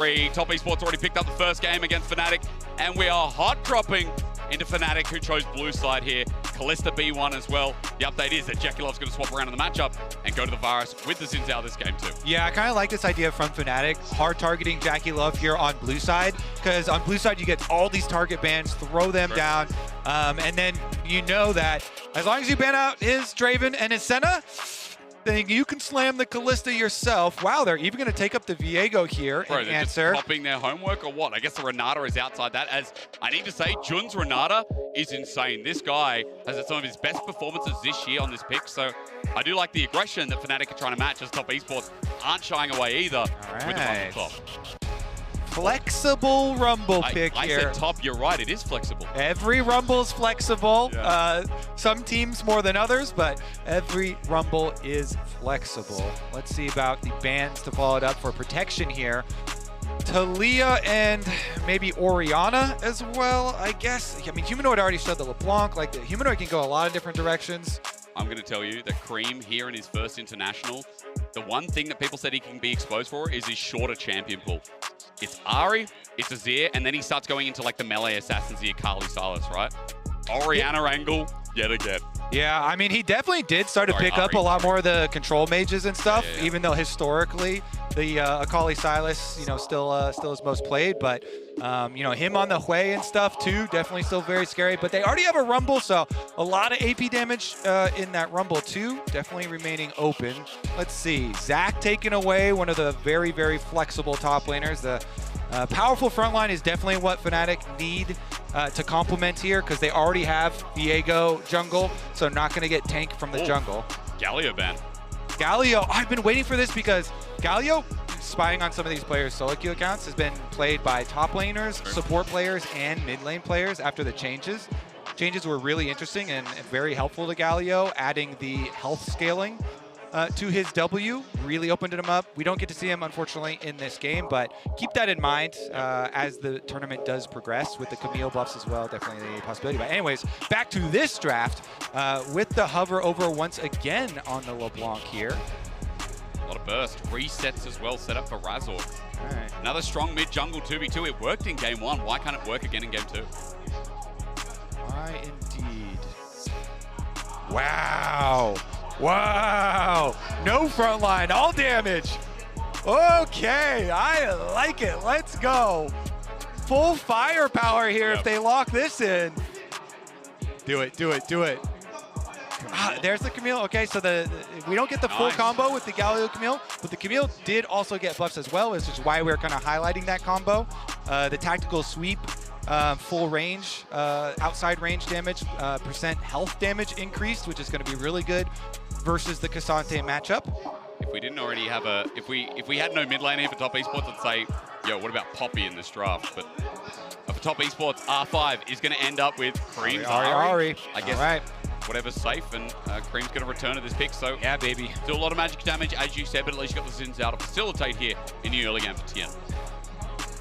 Top Esports already picked up the first game against Fnatic, and we are hot dropping into Fnatic, who chose blue side here. Kalista B1 as well. The update is that Jackie.Love's going to swap around in the matchup and go to the Virus with the Xin Zhao this game too. Yeah, I kind of like this idea from Fnatic, hard targeting Jackie.Love here on blue side, because on blue side you get all these target bans, throw them down, and then you know that as long as you ban out his Draven and his Senna, then you can slam the Kalista yourself. Wow, they're even going to take up the Viego here and answer. Just copying their homework or what? I guess the Renata is outside that. As I need to say, Jun's Renata is insane. This guy has had some of his best performances this year on this pick, so I do like the aggression that Fnatic are trying to match, as Top Esports aren't shying away either with the Rumble top. Flexible Rumble pick here. I said top, you're right, it is flexible. Every Rumble's flexible. Yeah. Some teams more than others, but every Rumble is flexible. Let's see about the bans to follow it up for protection here. Talia and maybe Orianna as well, I guess. I mean, Humanoid already showed the LeBlanc. Like, the Humanoid can go a lot of different directions. I'm going to tell you that Cream here in his first international, the one thing that people said he can be exposed for is his shorter champion pool. It's Ahri, it's Azir, and then he starts going into like the melee assassins, the Akali Sylas, right? Orianna angle, yet again. Yeah, I mean, he definitely did start to pick up a lot more of the control mages and stuff, even though historically the Akali Sylas, you know, still is most played. But, you know, him on the Hui and stuff too, definitely still very scary. But they already have a Rumble, so a lot of AP damage in that Rumble too, definitely remaining open. Let's see, Zach taking away one of the very, very flexible top laners. The powerful front line is definitely what Fnatic need to complement here, because they already have Viego jungle, so not going to get tank from the jungle. Galio ban. Galio, I've been waiting for this because Galio, spying on some of these players' solo queue accounts, has been played by top laners, support players, and mid lane players after the changes. Changes were really interesting and very helpful to Galio, adding the health scaling to his W, really opened him up. We don't get to see him, unfortunately, in this game, but keep that in mind as the tournament does progress with the Camille buffs as well. Definitely a possibility. But anyways, back to this draft with the hover over once again on the LeBlanc here. A lot of burst. Resets as well, set up for Razork. Right. Another strong mid jungle 2v2. It worked in game 1. Why can't it work again in game 2? Why indeed. Wow. Wow, no front line, all damage. Okay, I like it, let's go. Full firepower here if they lock this in. Do it, do it, do it. There's the Camille. Okay, so we don't get the full combo with the Galio Camille, but the Camille did also get buffs as well, which is why we're kind of highlighting that combo. The tactical sweep, full range, outside range damage, percent health damage increased, which is going to be really good versus the Cassante matchup. If we didn't already have if we had no mid lane here for Top Esports, I'd say, yo, what about Poppy in this draft? But for Top Esports, R5 is going to end up with Cream's Ahri. I guess whatever's safe, and Cream's going to return to this pick. So yeah, baby. Still a lot of magic damage, as you said, but at least you got the Xin Zhao to facilitate here in the early game for Tien.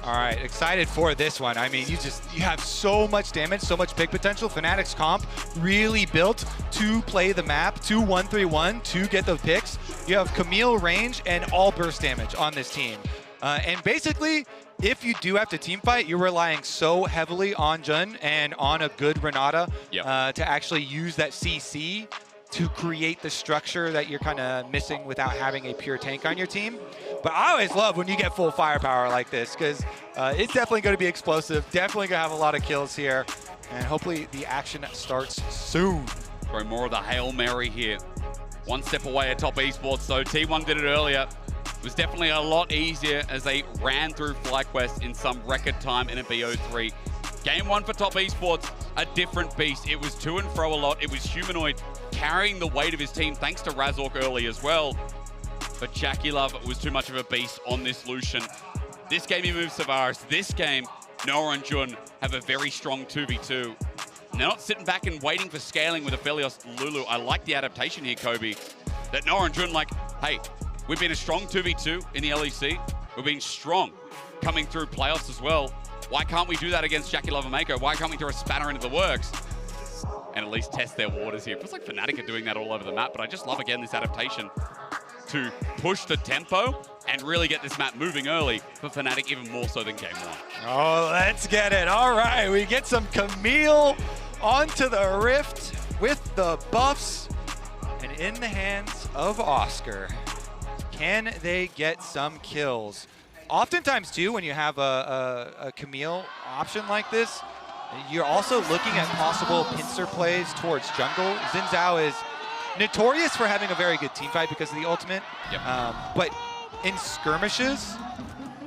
All right, excited for this one. I mean, you have so much damage, so much pick potential. Fnatic's comp really built to play the map, 2-1-3-1, to get the picks. You have Camille range and all burst damage on this team. And basically, if you do have to team fight, you're relying so heavily on Jun and on a good Renata to actually use that CC to create the structure that you're kind of missing without having a pure tank on your team. But I always love when you get full firepower like this, because it's definitely going to be explosive, definitely going to have a lot of kills here, and hopefully the action starts soon. Throw more of the Hail Mary here. One step away at Top Esports, so T1 did it earlier. It was definitely a lot easier as they ran through FlyQuest in some record time in a BO3. Game 1 for Top Esports, a different beast. It was to and fro a lot. It was Humanoid carrying the weight of his team, thanks to Razork early as well. But Jackie.Love was too much of a beast on this Lucian. This game he moves Tavares. This game, Noah and Jun have a very strong 2v2. And they're not sitting back and waiting for scaling with Aphelios Lulu. I like the adaptation here, Kobe. That Noah and Jun like, hey, we've been a strong 2v2 in the LEC. We've been strong coming through playoffs as well. Why can't we do that against Jackie.Love and Mako? Why can't we throw a spanner into the works and at least test their waters here? It feels like Fnatic are doing that all over the map, but I just love, again, this adaptation to push the tempo and really get this map moving early for Fnatic, even more so than game 1. Oh, let's get it. All right, we get some Camille onto the Rift with the buffs. And in the hands of Oscar, can they get some kills? Oftentimes, too, when you have a Camille option like this, you're also looking at possible pincer plays towards jungle. Xin Zhao is notorious for having a very good team fight because of the ultimate. Yep. But in skirmishes,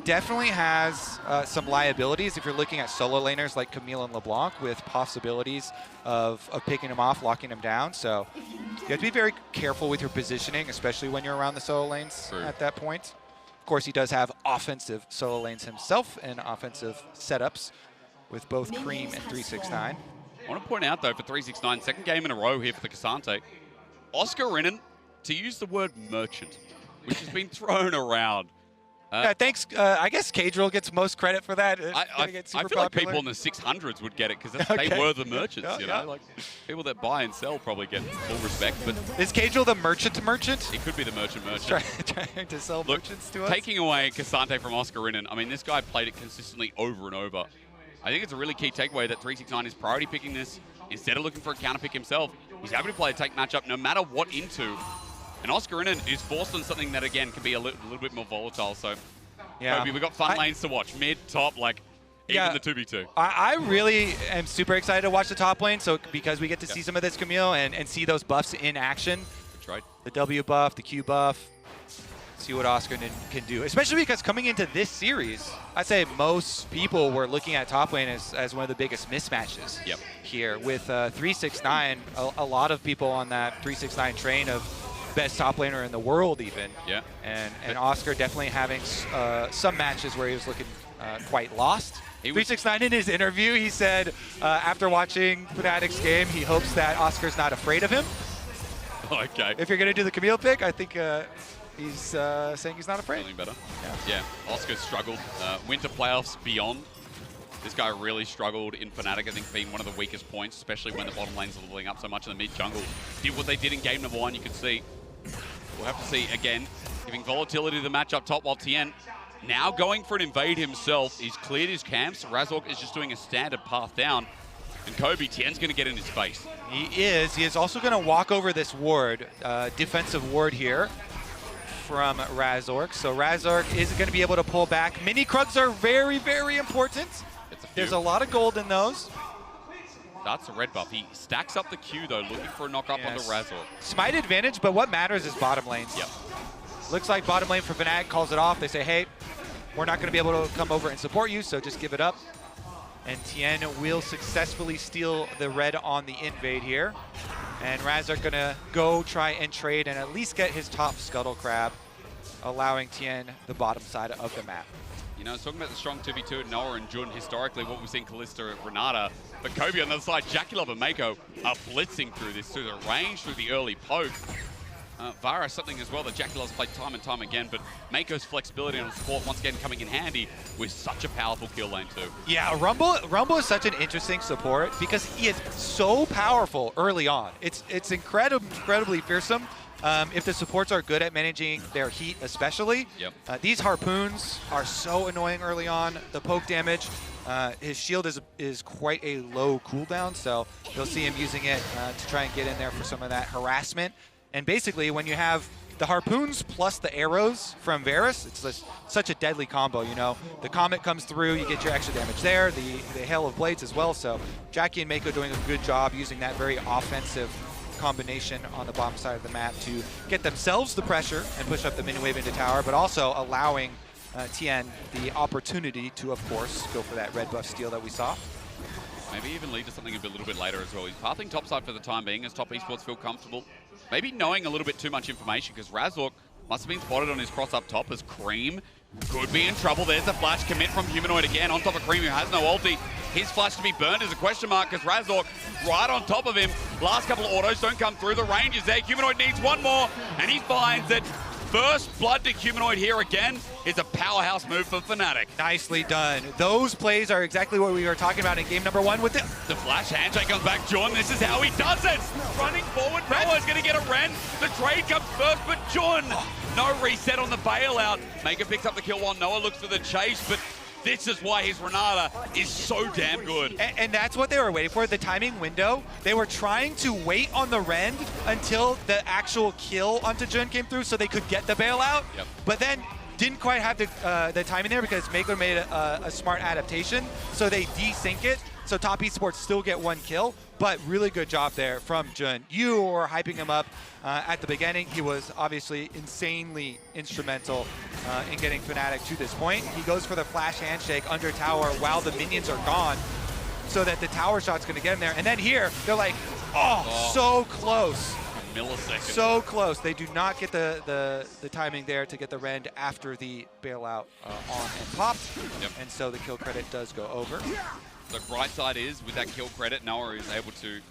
definitely has some liabilities if you're looking at solo laners like Camille and LeBlanc with possibilities of picking them off, locking them down. So you have to be very careful with your positioning, especially when you're around the solo lanes at that point. Of course, he does have offensive solo lanes himself and offensive setups with both Cream and 369. I want to point out, though, for 369, second game in a row here for the Cassante, Oscar Rinnan, to use the word merchant, which has been thrown around. Yeah, thanks. I guess Cadril gets most credit for that. I feel like people in the 600s would get it because they were the merchants, you know? Like, people that buy and sell probably get full respect. But is Cadril the merchant? He could be the merchant. Trying to sell merchants to us? Taking away Cassante from Oscar Rinnan, I mean, this guy played it consistently over and over. I think it's a really key takeaway that 369 is priority picking this. Instead of looking for a counter pick himself, he's happy to play a take matchup no matter what into. And Oscar Rinnan is forced on something that, again, can be a little bit more volatile. So, yeah. Kobe, we've got fun lanes to watch. Mid, top, like, even the 2v2. I really am super excited to watch the top lane, so because we get to see some of this Camille and see those buffs in action. That's right. The W buff, the Q buff. See what Oscar can do, especially because coming into this series, I'd say most people were looking at top lane as one of the biggest mismatches here. With 369, a lot of people on that 369 train of best top laner in the world even. Yeah. And Oscar definitely having some matches where he was looking quite lost. 369 in his interview, he said after watching Fnatic's game, he hopes that Oscar's not afraid of him. Okay. If you're going to do the Camille pick, I think he's saying he's not afraid. Feeling better. Yeah. Oscar struggled. Winter playoffs beyond. This guy really struggled in Fnatic, I think, being one of the weakest points, especially when the bottom lanes are leveling up so much in the mid jungle. Did what they did in game number 1, you could see. We'll have to see again, giving volatility to the match up top while Tien now going for an invade himself. He's cleared his camps. Razork is just doing a standard path down. And Kobe, Tien's going to get in his face. He is. He is also going to walk over this ward, defensive ward here from Razork. So Razork is going to be able to pull back. Mini Krugs are very, very important. There's a lot of gold in those. That's a red buff. He stacks up the Q, though, looking for a knock-up onto Razork. Smite advantage, but what matters is bottom lanes. Yep. Looks like bottom lane for Fnatic calls it off. They say, hey, we're not going to be able to come over and support you, so just give it up. And Tien will successfully steal the red on the invade here. And Razork going to go try and trade and at least get his top Scuttle Crab, allowing Tien the bottom side of the map. You know, I was talking about the strong 2v2 at Noah and Jun. Historically, what we've seen Kalista at Renata. But Kobe on the other side, Jackie Love and Mako are blitzing through this, through the range, through the early poke. Vara, something as well that Jackie Love's played time and time again, but Mako's flexibility on support once again coming in handy with such a powerful kill lane too. Yeah, Rumble is such an interesting support because he is so powerful early on. It's incredibly fearsome. If the supports are good at managing their heat especially. Yep. These harpoons are so annoying early on. The poke damage, his shield is quite a low cooldown, so you'll see him using it to try and get in there for some of that harassment. And basically, when you have the harpoons plus the arrows from Varus, it's such a deadly combo, you know. The Comet comes through, you get your extra damage there, the Hail of Blades as well. So Jackie and Mako doing a good job using that very offensive combination on the bottom side of the map to get themselves the pressure and push up the mini wave into tower, but also allowing Tien the opportunity to, of course, go for that red buff steal that we saw. Maybe even lead to something a little bit later as well. He's pathing topside for the time being as top esports feel comfortable. Maybe knowing a little bit too much information because Razork must have been spotted on his cross up top as Cream could be in trouble. There's a flash commit from Humanoid again on top of Cream who has no ulti. His flash to be burned is a question mark because Razork right on top of him. Last couple of autos don't come through. The range is there. Humanoid needs one more and he finds it. First blood to Humanoid here again is a powerhouse move for Fnatic. Nicely done. Those plays are exactly what we were talking about in game number 1 with the flash handshake comes back. Jun, this is how he does it. Running forward, Noah is going to get a Ren. The trade comes first, but Jun No reset on the bailout. Mako picks up the kill while Noah looks for the chase, but this is why his Renata is so damn good. And that's what they were waiting for, the timing window. They were trying to wait on the rend until the actual kill onto Jun came through so they could get the bailout. Yep. But then didn't quite have the timing there because Mako made a smart adaptation. So they desync it. So Top Esports still get one kill, but really good job there from Jun. You were hyping him up at the beginning. He was obviously insanely instrumental in getting Fnatic to this point. He goes for the flash handshake under tower while the minions are gone so that the tower shot's gonna get him there. And then here, they're like, oh. So close. A millisecond. So close. They do not get the timing there to get the rend after the bailout on and popped. Yep. And so the kill credit does go over. The bright side is, with that kill credit, Noah is able to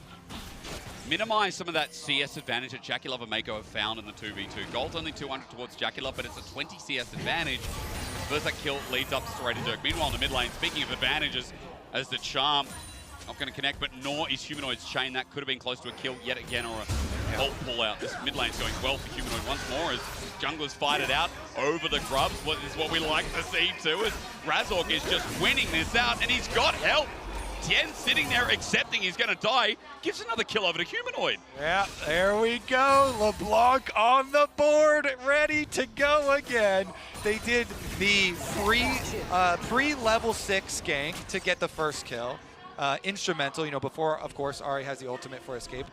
minimize some of that CS advantage that JackeyLove and Mako have found in the 2v2. Gold's only 200 towards JackeyLove, but it's a 20 CS advantage. First that kill leads up straight to Dirk. Meanwhile, in the mid lane, speaking of advantages, as the charm not going to connect, but nor is Humanoid's chain. That could have been close to a kill yet again, or a ult pull out. This mid lane's going well for Humanoid once more as junglers fight it out over the grubs. What is what we like to see too, as Razork is just winning this out, and he's got help. Tien sitting there accepting he's going to die, gives another kill over to Humanoid. Yeah, there we go. LeBlanc on the board, ready to go again. They did the pre-level 6 gank to get the first kill. Instrumental, before, of course, Ahri has the ultimate for escape,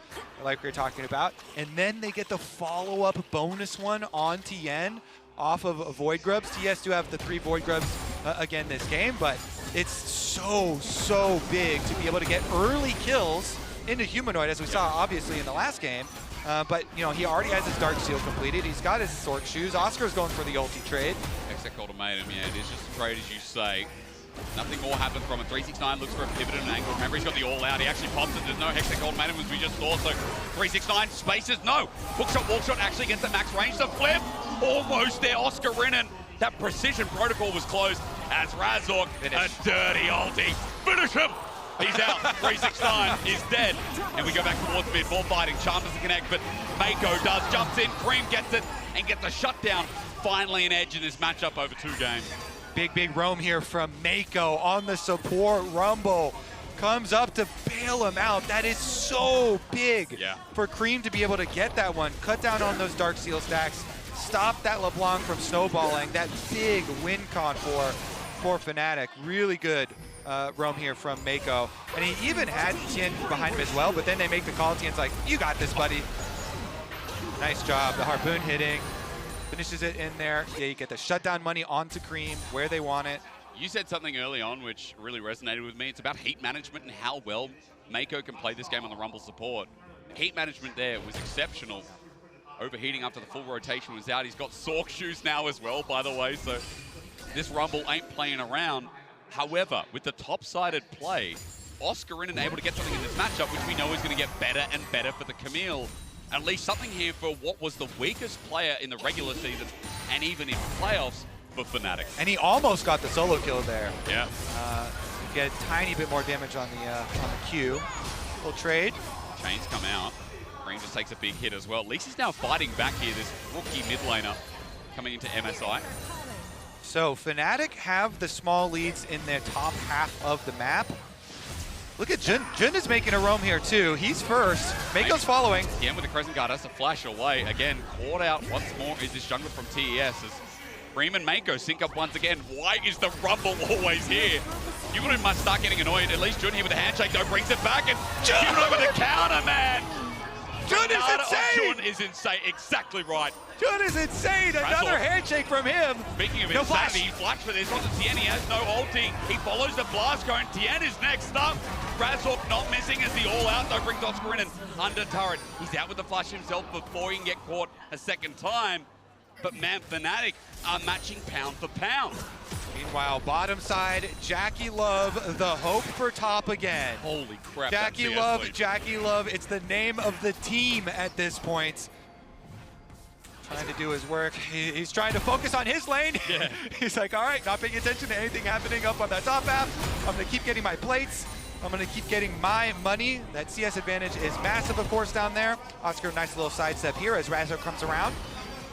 like we were talking about. And then they get the follow-up bonus one on Tien off of Void Grubs. TES do have the 3 Void Grubs again this game, but it's so big to be able to get early kills into Humanoid, as we saw obviously in the last game. But he already has his Dark Seal completed. He's got his Sword Shoes. Oscar's going for the ulti trade. Exec ultimatum, yeah, it is just a trade as you say. Nothing more happens from it. 369 looks for a pivot and an angle. Remember, he's got the all-out. He actually pops it. There's no Hextech ultimatum as we just saw. So 369 spaces. No. Hookshot, walkshot actually gets the max range. The flip. Almost there. Oscar Rinnan. That precision protocol was closed as Razork, a dirty ulti. Finish him. He's out. 369 is dead. And we go back towards mid. More fighting. Charm doesn't connect, but Mako does. Jumps in. Cream gets it and gets the shutdown. Finally an edge in this matchup over 2 games. Big roam here from Mako on the support rumble. Comes up to bail him out. That is so big for Cream to be able to get that one. Cut down on those Dark Seal stacks. Stop that LeBlanc from snowballing. That big win con for Fnatic. Really good roam here from Mako. And he even had Tien behind him as well, but then they make the call. Tien's like, you got this, buddy. Nice job. The harpoon hitting. Finishes it in there. Yeah, you get the shutdown money onto Cream where they want it. You said something early on which really resonated with me. It's about heat management and how well Mako can play this game on the Rumble support. Heat management there was exceptional. Overheating after the full rotation was out. He's got Sork shoes now as well, by the way, so this Rumble ain't playing around. However, with the top-sided play, Oscar Rinnan able to get something in this matchup, which we know is going to get better and better for the Camille. At least something here for what was the weakest player in the regular season and even in playoffs for Fnatic. And he almost got the solo kill there. Yeah. Get a tiny bit more damage on the Q. We'll trade. Chains come out. Green just takes a big hit as well. At least he's now fighting back here, this rookie mid laner coming into MSI. So Fnatic have the small leads in their top half of the map. Look at Jun. Jun is making a roam here too. He's first. Mako's following. Again with the Crescent Guard, has to flash away. Again, caught out once more is this jungler from TES as Cream and Mako sync up once again. Why is the Rumble always here? Humanoid must start getting annoyed. At least Jun here with the handshake though brings it back, and Humanoid with the counter, man! Jun is insane! Jun is insane, exactly right. Jun is insane! Another handshake from him! Speaking of insanity, he flashed for this. Onto Tien, he has no ulti. He follows the blast going. Tien is next up. Razork not missing as the all-out though brings Oscar in and under turret. He's out with the flash himself before he can get caught a second time. But man, Fnatic are matching pound for pound. Meanwhile, bottom side, JackeyLove, the hope for top again. Holy crap. JackeyLove, it's the name of the team at this point. Trying to do his work. He's trying to focus on his lane. Yeah. He's like, all right, not paying attention to anything happening up on that top half. I'm gonna keep getting my plates. I'm gonna keep getting my money. That CS advantage is massive, of course, down there. Oscar, nice little sidestep here as Razor comes around.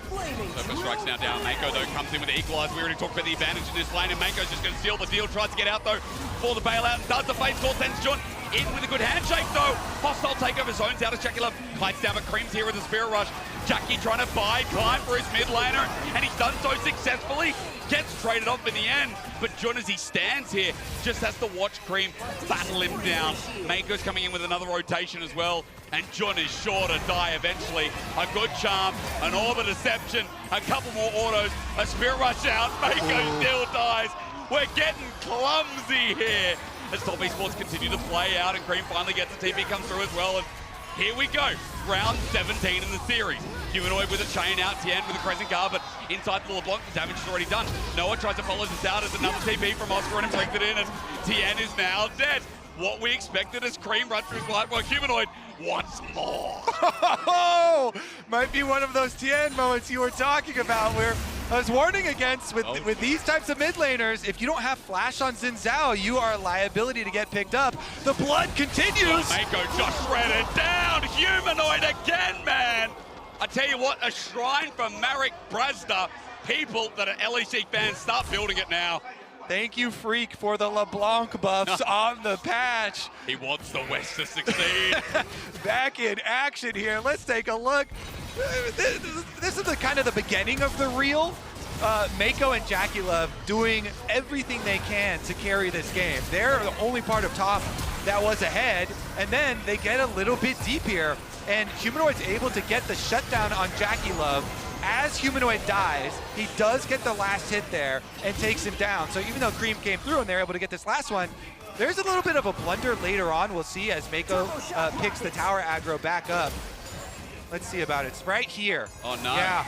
Surfer strikes now down. Mako, though, comes in with the equalizer. We already talked about the advantage in this lane, and Mako's just going to seal the deal. Tries to get out, though, for the bailout, and does the face call. Sends John in with a good handshake, though. Hostile takeover zones out as Jackie Love kites down, but Cream's here with the Spirit Rush. Jackie trying to buy time for his mid laner, and he's done so successfully. Gets traded off in the end, but John, as he stands here, just has to watch Cream battle him down. Mako's coming in with another rotation as well, and John is sure to die eventually. A good charm, an orb of deception, a couple more autos, a Spirit Rush out, Mako still dies. We're getting clumsy here as Top Esports continue to play out, and Cream finally gets the TP come through as well. And here we go, round 17 in the series. Humanoid with a chain out, Tien with a crescent guard, but inside the LeBlanc, the damage is already done. Noah tries to follow this out as another TP from Oscar and brings it in, and Tien is now dead. What we expected as Cream runs through his life, well, Humanoid wants more. Might be one of those Tien moments you were talking about where I was warning against with these types of mid laners. If you don't have flash on Xin Zhao, you are a liability to get picked up. The blood continues. Mako just shredded down. Humanoid again, man. I tell you what, a shrine from Marek Brazda. People that are LEC fans, start building it now. Thank you, Freak, for the LeBlanc buffs on the patch. He wants the West to succeed. Back in action here. Let's take a look. This is the kind of the beginning of the reel. Mako and Jackie Love doing everything they can to carry this game. They're the only part of top that was ahead, and then they get a little bit deep here, and Humanoid's able to get the shutdown on Jackie Love. As Humanoid dies, he does get the last hit there and takes him down. So even though Cream came through and they're able to get this last one, there's a little bit of a blunder later on. We'll see as Mako picks the tower aggro back up. Let's see about it. It's right here. Oh, no. Yeah.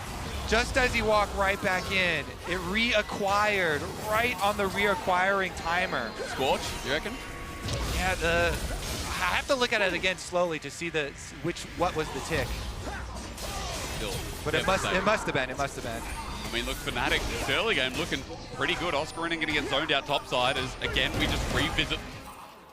Just as he walked right back in, it reacquired right on the reacquiring timer. Scorch, you reckon? Yeah, I have to look at it again slowly to see what was the tick. Still but it must have been. I mean, look, Fnatic, this early game looking pretty good. Oscar and going to get zoned out topside as, again, we just revisit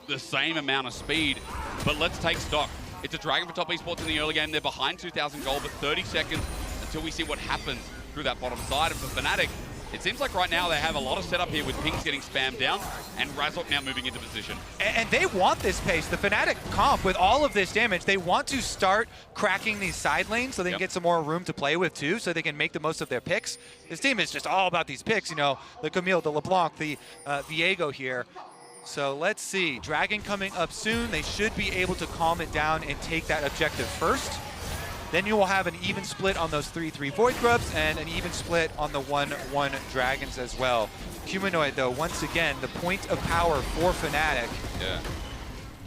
the same amount of speed. But let's take stock. It's a Dragon for Top Esports in the early game. They're behind 2,000 gold, but 30 seconds until we see what happens through that bottom side. And for Fnatic, it seems like right now they have a lot of setup here with pings getting spammed down and Razok now moving into position. And they want this pace. The Fnatic comp, with all of this damage, they want to start cracking these side lanes so they can get some more room to play with too, so they can make the most of their picks. This team is just all about these picks, you know, the Camille, the LeBlanc, the Viego here. So let's see, Dragon coming up soon. They should be able to calm it down and take that objective first. Then you will have an even split on those 3-3 Void Grubs and an even split on the 1-1 Dragons as well. Humanoid, though, once again, the point of power for Fnatic. Yeah.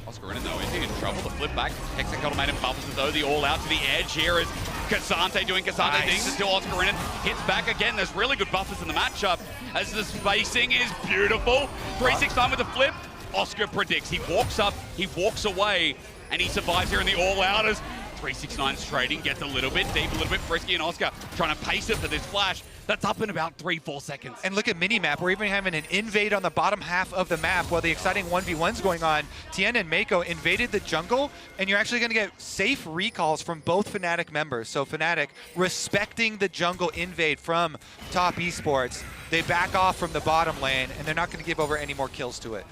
Oscar in, though, is he in trouble? The flip back. Hexacuddle made him bubbles as though the all out to the edge here is Cassante doing Cassante things until Oscar in hits back again. There's really good buffers in the matchup as the spacing is beautiful. 369 with the flip. Oscar predicts. He walks up, he walks away, and he survives here in the all outers. 369's trading, gets a little bit deep, a little bit frisky, and Oscar trying to pace it for this flash. That's up in about 3-4 seconds. And look at minimap. We're even having an invade on the bottom half of the map while the exciting 1v1's going on. Tien and Mako invaded the jungle, and you're actually going to get safe recalls from both Fnatic members. So Fnatic respecting the jungle invade from Top Esports. They back off from the bottom lane, and they're not going to give over any more kills to it.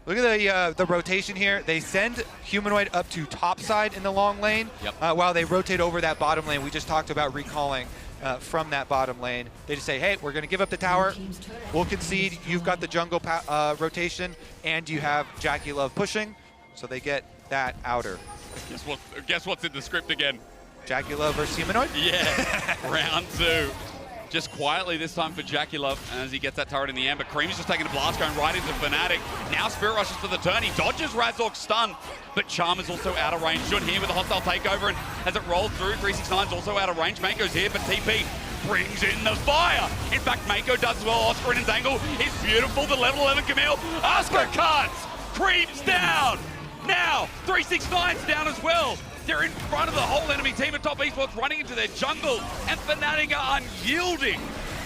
Look at the rotation here. They send Humanoid up to top side in the long lane while they rotate over that bottom lane. We just talked about recalling from that bottom lane. They just say, hey, we're going to give up the tower. We'll concede. You've got the jungle rotation, and you have Jackie Love pushing. So they get that outer. Guess what's in the script again? Jackie Love versus Humanoid? Yeah, round 2. Just quietly this time for Jackie Love as he gets that turret in the end, but Cream's just taking a blast going right into Fnatic. Now Spirit rushes for the turn. He dodges Razork's stun, but Charm is also out of range. Jun here with a hostile takeover, and as it rolls through, 369's also out of range. Mako's here, but TP brings in the fire. In fact, Mako does as well. Oscar in his angle is beautiful. The level 11 Camille. Oscar cuts. Cream's down. Now 369's down as well. They're in front of the whole enemy team at Top Esports running into their jungle, and Fnatic are unyielding.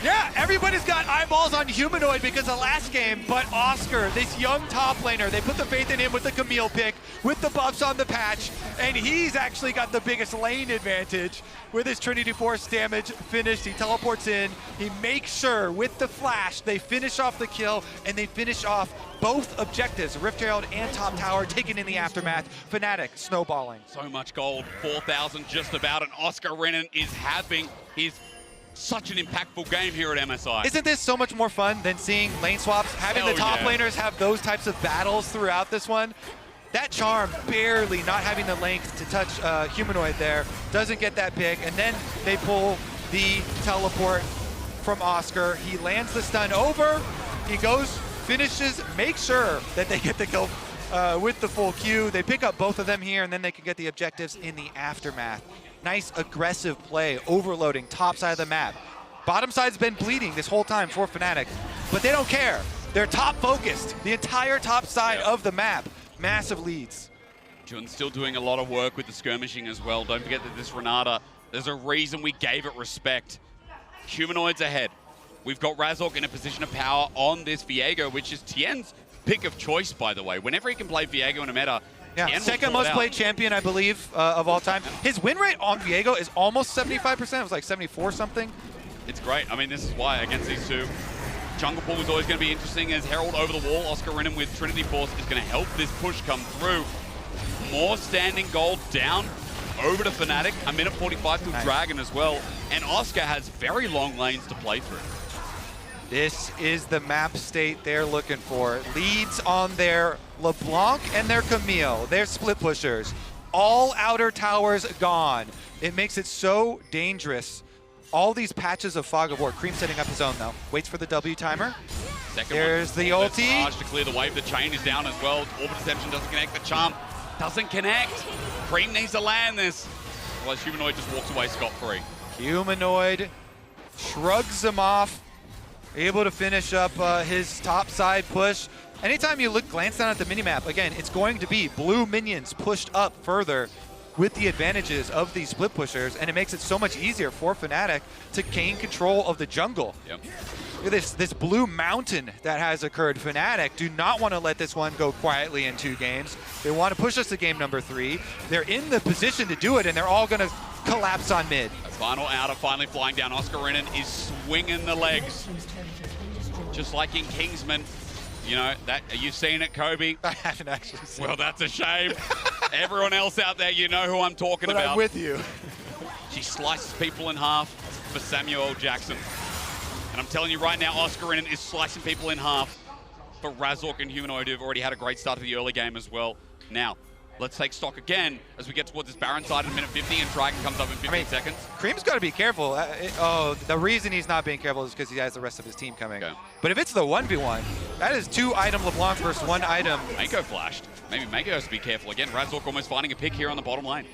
Yeah, everybody's got eyeballs on Humanoid because of last game, but Oscar, this young top laner, they put the faith in him with the Camille pick, with the buffs on the patch, and he's actually got the biggest lane advantage with his Trinity Force damage finished. He teleports in, he makes sure with the flash they finish off the kill, and they finish off both objectives, Rift Herald and top tower taken in the aftermath. Fnatic snowballing. So much gold, 4,000 just about, and Oscar Renan is having his such an impactful game here at MSI. Isn't this so much more fun than seeing lane swaps? Having the top laners have those types of battles throughout this one. That charm barely not having the length to touch Humanoid there, doesn't get that pick, and then they pull the teleport from Oscar. He lands the stun over, he goes, finishes, makes sure that they get the kill with the full Q. They pick up both of them here, and then they can get the objectives in the aftermath. Nice aggressive play, overloading top side of the map. Bottom side's been bleeding this whole time for Fnatic, but they don't care. They're top focused, the entire top side of the map. Massive leads. Jun's still doing a lot of work with the skirmishing as well. Don't forget that this Renata, there's a reason we gave it respect. Humanoid's ahead. We've got Razork in a position of power on this Viego, which is Tien's pick of choice, by the way. Whenever he can play Viego in a meta, yeah, second most played champion, I believe, of all time. His win rate on Viego is almost 75%. It was like 74 something. It's great. I mean, this is why against these two, jungle pool is always going to be interesting as Herald over the wall. Oscar Renan with Trinity Force is going to help this push come through. More standing gold down over to Fnatic. A minute 45 to Dragon as well. And Oscar has very long lanes to play through. This is the map state they're looking for. Leads on their LeBlanc and their Camille, their split pushers. All outer towers gone. It makes it so dangerous. All these patches of fog of war. Cream setting up his own though. Waits for the W timer. There's the ulti. To clear the wave. The chain is down as well. Orbit Deception doesn't connect. The charm doesn't connect. Cream needs to land this. Otherwise Humanoid just walks away scot-free. Humanoid shrugs him off. Able to finish up his top side push. Anytime you glance down at the minimap, again, it's going to be blue minions pushed up further with the advantages of these split pushers, and it makes it so much easier for Fnatic to gain control of the jungle. Yep. Look at this blue mountain that has occurred. Fnatic do not want to let this one go quietly in 2 games. They want to push us to game number 3. They're in the position to do it, and they're all going to collapse on mid. A final outer finally flying down. Oscar Renan is swinging the legs. Just like in Kingsman. You know, that you've seen it, Kobe. I haven't actually seen it. Well, that's a shame. Everyone else out there, you know who I'm talking about. I'm with you. She slices people in half for Samuel L. Jackson. And I'm telling you right now, Oscar Renan is slicing people in half for Razork and Humanoid, who've already had a great start to the early game as well. Now, let's take stock again as we get towards this Baron side in minute 50 and Dragon comes up in 15 seconds. Cream's got to be careful. The reason he's not being careful is because he has the rest of his team coming. Okay. But if it's the 1v1, that is 2 item LeBlanc versus 1 item. Mako flashed. Maybe Mako has to be careful again. Razork almost finding a pick here on the bottom lane.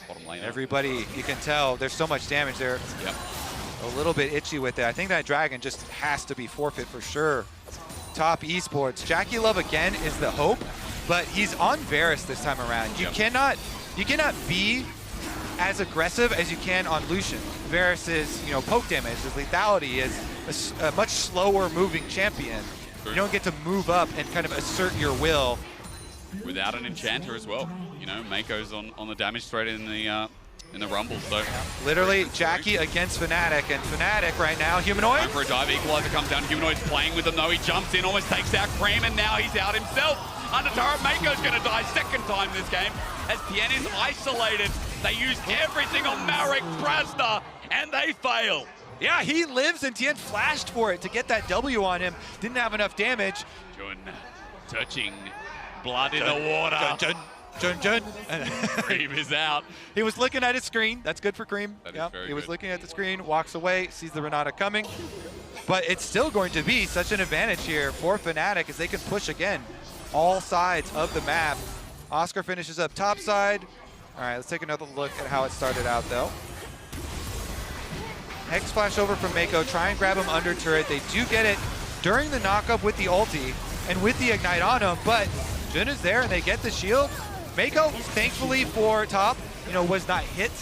Bottom lane. Everybody, you can tell there's so much damage there. Yep. A little bit itchy with it. I think that Dragon just has to be forfeit for sure. Top esports. Jackie Love again is the hope, but he's on Varus this time around. You cannot be as aggressive as you can on Lucian. Varus's, poke damage, his lethality is a much slower moving champion. You don't get to move up and kind of assert your will. Without an enchanter as well. Mako's on the damage threat in the Rumble, so. Literally, Jackie against Fnatic, and Fnatic right now, Humanoid. Going for a dive, Equalizer comes down, Humanoid's playing with him though, he jumps in, almost takes out Cream, and now he's out himself. Under turret, Mako's gonna die second time this game, as Tien is isolated. They use everything on Marek Prasna, and they fail. Yeah, he lives, and Tien flashed for it to get that W on him. Didn't have enough damage. Jun touching blood in the water. Jun. Cream is out. He was looking at his screen. That's good for Cream. He was looking at the screen, walks away, sees the Renata coming. But it's still going to be such an advantage here for Fnatic as they can push again all sides of the map. Oscar finishes up top side. All right, let's take another look at how it started out though. Hex flash over from Mako, try and grab him under turret. They do get it during the knockup with the ulti and with the ignite on him, but Jun is there and they get the shield. Mako, thankfully for top, was not hit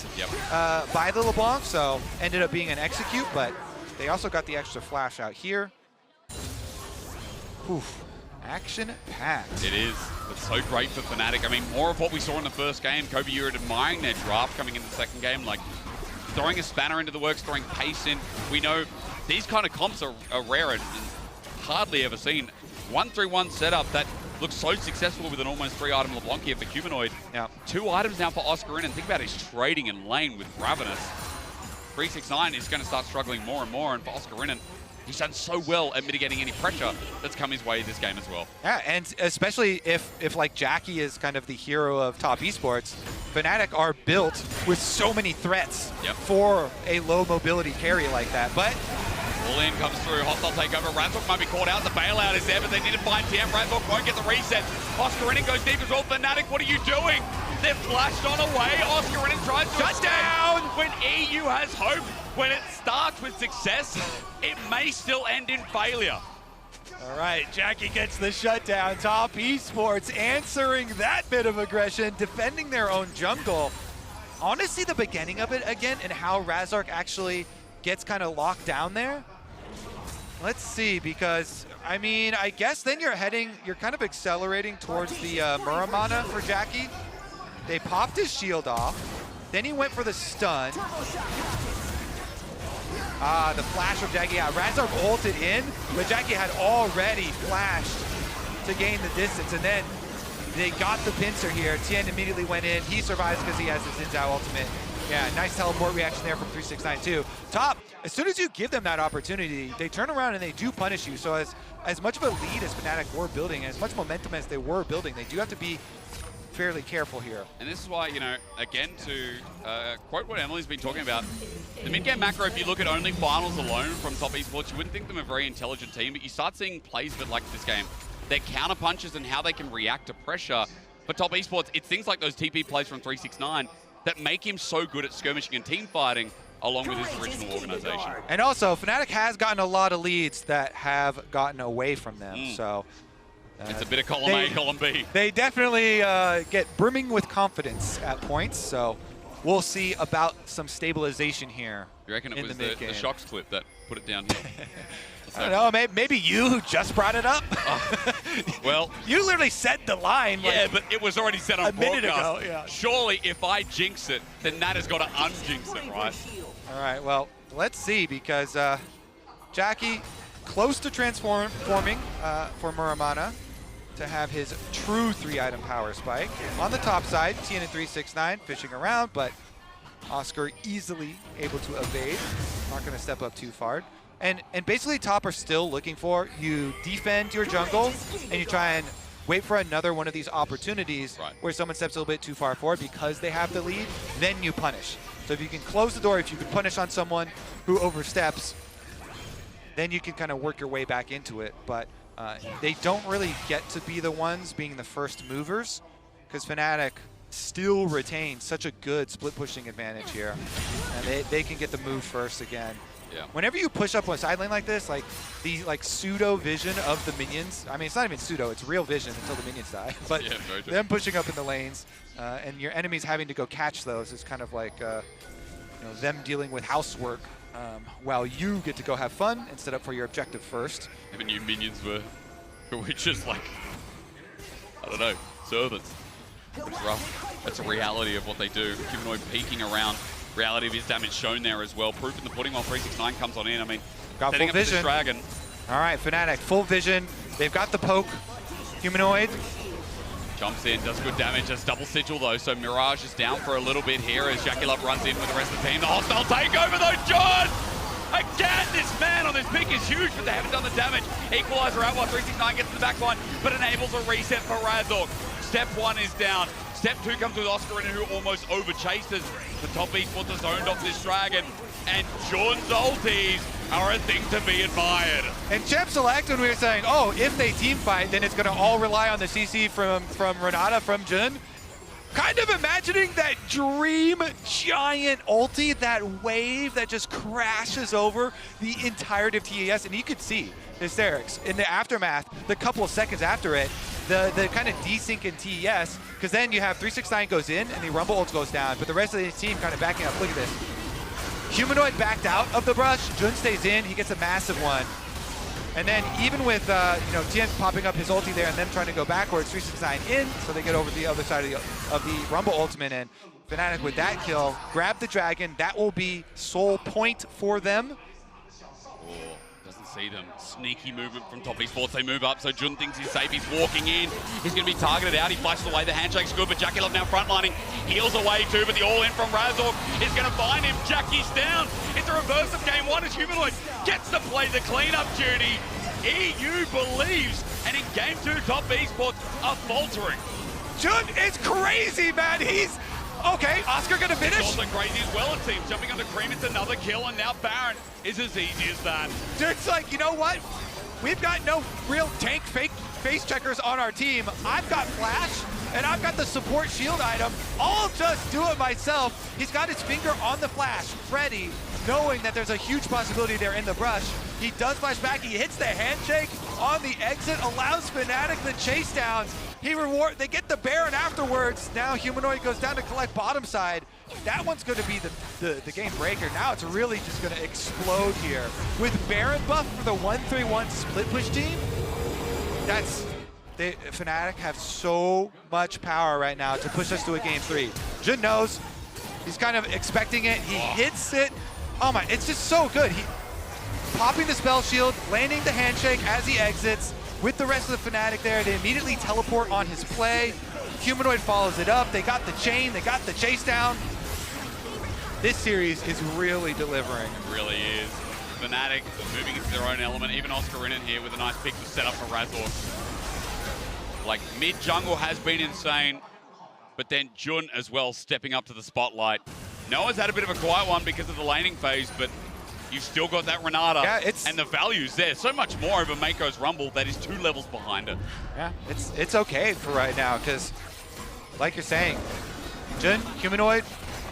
by the LeBlanc, so ended up being an execute, but They also got the extra flash out here. Oof. Action-packed. It is. It's so great for Fnatic. I mean, more of what we saw in the first game. Kobe, you were admiring their draft coming in the second game, like throwing a spanner into the works, throwing pace in. We know these kind of comps are rare and hardly ever seen. 1-3-1 setup that looks so successful with an almost 3-item LeBlanc here for Humanoid. Yeah. 2 items now for Oscar and think about his trading in lane with Ravenous. 369 is going to start struggling more and more, and for Oscar Rinnan, he's done so well at mitigating any pressure that's come his way this game as well. Yeah, and especially if like Jackie is kind of the hero of top esports, Fnatic are built with so many threats for a low mobility carry like that. But all in comes through, hostile takeover. Razork might be caught out. The bailout is there, but they need to find TM. Razork won't get the reset. Oscar Rinnan goes deep as well. Fnatic, what are you doing? They've flashed on away. Oscar Rinnan tries to shut down. When EU has hope, when it starts with success, it may still end in failure. All right, Jackie gets the shutdown. Top esports answering that bit of aggression, defending their own jungle. I want to see the beginning of it again and how Razork actually gets kind of locked down there. Let's see, because, I mean, I guess then you're kind of accelerating towards the Muramana for Jackie. They popped his shield off. Then he went for the stun. The flash from Jackie. Yeah, Razork ulted in, but Jackie had already flashed to gain the distance. And then they got the pincer here. Tien immediately went in. He survives because he has the Xin Zhao ultimate. Yeah, nice teleport reaction there from 369 too. Top, as soon as you give them that opportunity, they turn around and they do punish you. So as much of a lead as Fnatic were building, as much momentum as they were building, they do have to be fairly careful here. And this is why, you know, again, to quote what Emily's been talking about, the mid-game macro, if you look at only finals alone from top esports, you wouldn't think them a very intelligent team, but you start seeing plays a bit like this game. Their counter punches and how they can react to pressure. For top esports, it's things like those TP plays from 369 that make him so good at skirmishing and team fighting along with his original organization. And also, Fnatic has gotten a lot of leads that have gotten away from them, so... it's a bit of column A, column B. They definitely get brimming with confidence at points, so we'll see about some stabilization here. You reckon it was the Shocks clip that put it down here? I don't know, maybe you who just brought it up. Well, you literally said the line. Yeah, like, but it was already said on a minute ago. Yeah. Surely, if I jinx it, then that has got to unjinx it, right? All right. Well, let's see, because Jackie close to transforming for Muramana to have his true 3-item power spike. On the top side, Tien and 369 fishing around, but Oscar easily able to evade. Not going to step up too far. And basically top are still looking for, you defend your jungle and you try and wait for another one of these opportunities where someone steps a little bit too far forward because they have the lead, then you punish. So if you can close the door, if you can punish on someone who oversteps, then you can kind of work your way back into it. But they don't really get to be the ones being the first movers because Fnatic still retains such a good split pushing advantage here. And they can get the move first again. Yeah. Whenever you push up a side lane like this, like the pseudo vision of the minions, I mean, it's not even pseudo, it's real vision until the minions die. But them pushing up in the lanes and your enemies having to go catch those is kind of like you know, them dealing with housework while you get to go have fun and set up for your objective first. Even you minions were just like, I don't know, servants. It's rough. That's a reality of what they do. Humanoid peeking around. Reality of his damage shown there as well. Proof in the pudding while 369 comes on in. I mean, got setting full up vision. This dragon. All right, Fnatic, full vision. They've got the poke. Humanoid. Jumps in, does good damage, does double sigil though, so Mirage is down for a little bit here as Jackie Love runs in with the rest of the team. The hostile takeover though, John! Again, this man on this pick is huge, but they haven't done the damage. Equalizer out while 369 gets to the back line, but enables a reset for Razork. Step 1 is down. Step 2 comes with Oscar in, who almost overchases. The top esports are zoned off this dragon, and John's ultis are a thing to be admired. And Champ Select, when we were saying, oh, if they team fight, then it's going to all rely on the CC from Renata, from Jun. Kind of imagining that dream giant ulti, that wave that just crashes over the entirety of TES, and you could see hysterics in the aftermath, the couple of seconds after it, the kind of desync in TES, because then you have 369 goes in and the Rumble ult goes down, but the rest of the team kind of backing up. Look at this. Humanoid backed out of the brush. Jun stays in. He gets a massive one. And then even with Tien popping up his ulti there and them trying to go backwards, 369 in, so they get over the other side of the Rumble ultimate, and Fnatic with that kill, grab the dragon. That will be soul point for them. Oh, doesn't see them. Sneaky movement from top esports. They move up, so Jun thinks he's safe. He's walking in. He's going to be targeted out. He flashes away. The handshake's good, but Jackie Love now frontlining. Heals away too, but the all-in from Razork is going to find him. Jackie's down. It's a reverse of game one as Humanoid gets to play the cleanup duty. EU believes, and in game two, top esports are faltering. Jun is crazy, man. He's... Okay, Oscar gonna finish? It's also crazy as well, it seems. Jumping on the cream, it's another kill, and now Baron is as easy as that. It's like, you know what? We've got no real tank face checkers on our team. I've got Flash, and I've got the support shield item. I'll just do it myself. He's got his finger on the Flash, ready, knowing that there's a huge possibility there in the brush. He does flash back, he hits the handshake on the exit, allows Fnatic the chase downs. They get the Baron afterwards. Now Humanoid goes down to collect bottom side. That one's going to be the game breaker. Now it's really just going to explode here. With Baron buff for the 1-3-1 split push team, Fnatic have so much power right now to push us to a game 3. Jun knows. He's kind of expecting it. He hits it. Oh my, it's just so good. He popping the spell shield, landing the handshake as he exits. With the rest of the Fnatic there, they immediately teleport on his play. Humanoid follows it up. They got the chain, they got the chase down. This series is really delivering. It really is. Fnatic moving into their own element. Even Oscar in here with a nice pick to set up for Razork. Like, mid-jungle has been insane, but then Jun as well stepping up to the spotlight. Noah's had a bit of a quiet one because of the laning phase, but you've still got that Renata, and the value's there. So much more over Mako's Rumble that is 2 levels behind it. Yeah, it's okay for right now, because like you're saying, Jun, Humanoid,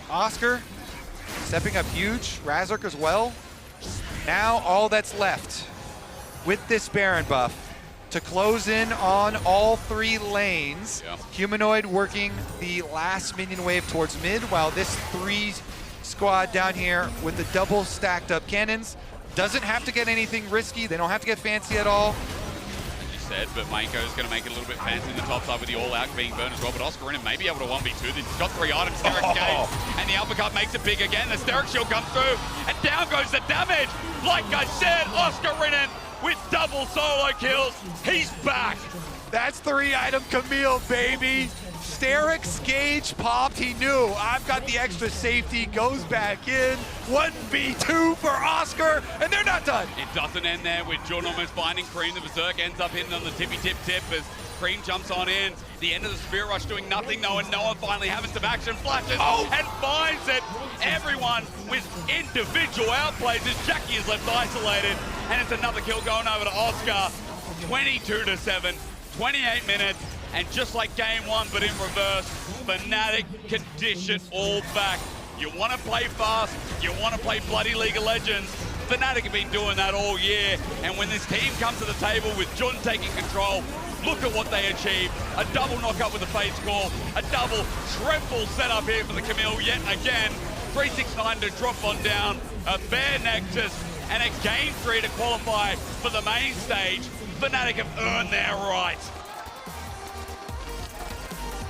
Oscar, stepping up huge, Razork as well. Now all that's left with this Baron buff to close in on all 3 lanes. Yeah. Humanoid working the last minion wave towards mid, while this 3 squad down here with the double stacked up cannons doesn't have to get anything risky. They don't have to get fancy at all. As you said, but Mako's going to make it a little bit fancy in the top side with the all-out being burned as well. But Oscar in may be able to 1v2. He's got 3 items. Steric's game, and the uppercut makes it big again. The Steric shield comes through, and down goes the damage. Like I said, Oscar Rinnan with double solo kills. He's back. That's 3 item Camille, baby. Steric's gauge popped. He knew, I've got the extra safety, goes back in. 1v2 for Oscar, and they're not done. It doesn't end there with Jun almost finding Cream. The Berserk ends up hitting on the tippy tip as Cream jumps on in. The end of the Spirit Rush doing nothing though, and Noah finally having some action, flashes and finds it. Everyone with individual outplays as Jackie is left isolated, and it's another kill going over to Oscar. 22-7, 28 minutes. And just like game 1, but in reverse, Fnatic can dish it all back. You want to play fast, you want to play bloody League of Legends. Fnatic have been doing that all year. And when this team comes to the table with Jun taking control, look at what they achieved. A double knockup with a Fate's Call, a double triple setup here for the Camille yet again. 369 to drop on down, a fair Nexus, and a game 3 to qualify for the main stage. Fnatic have earned their right.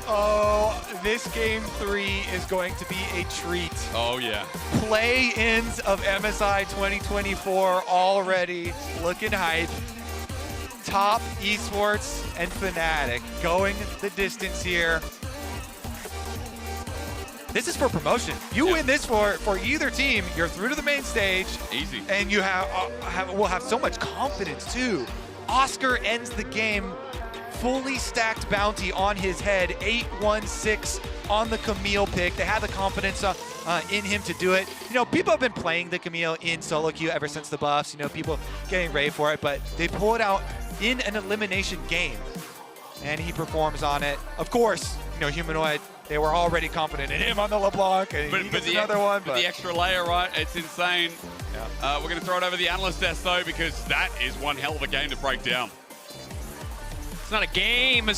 Oh, this game 3 is going to be a treat. Oh, yeah. Play-ins of MSI 2024 already looking hype. Top esports and Fnatic going the distance here. This is for promotion. You win this for either team, you're through to the main stage. Easy. And you will have so much confidence too. Oscar ends the game fully stacked bounty on his head, 8-1-6 on the Camille pick. They have the confidence in him to do it. You know, people have been playing the Camille in solo queue ever since the buffs, you know, people getting ready for it, but they pull it out in an elimination game, and he performs on it. Of course, you know, Humanoid, they were already confident in him on the LeBlanc, and he gets another one. But the extra layer, right, it's insane. Yeah. We're going to throw it over the analyst desk, though, because that is one hell of a game to break down. It's not a game,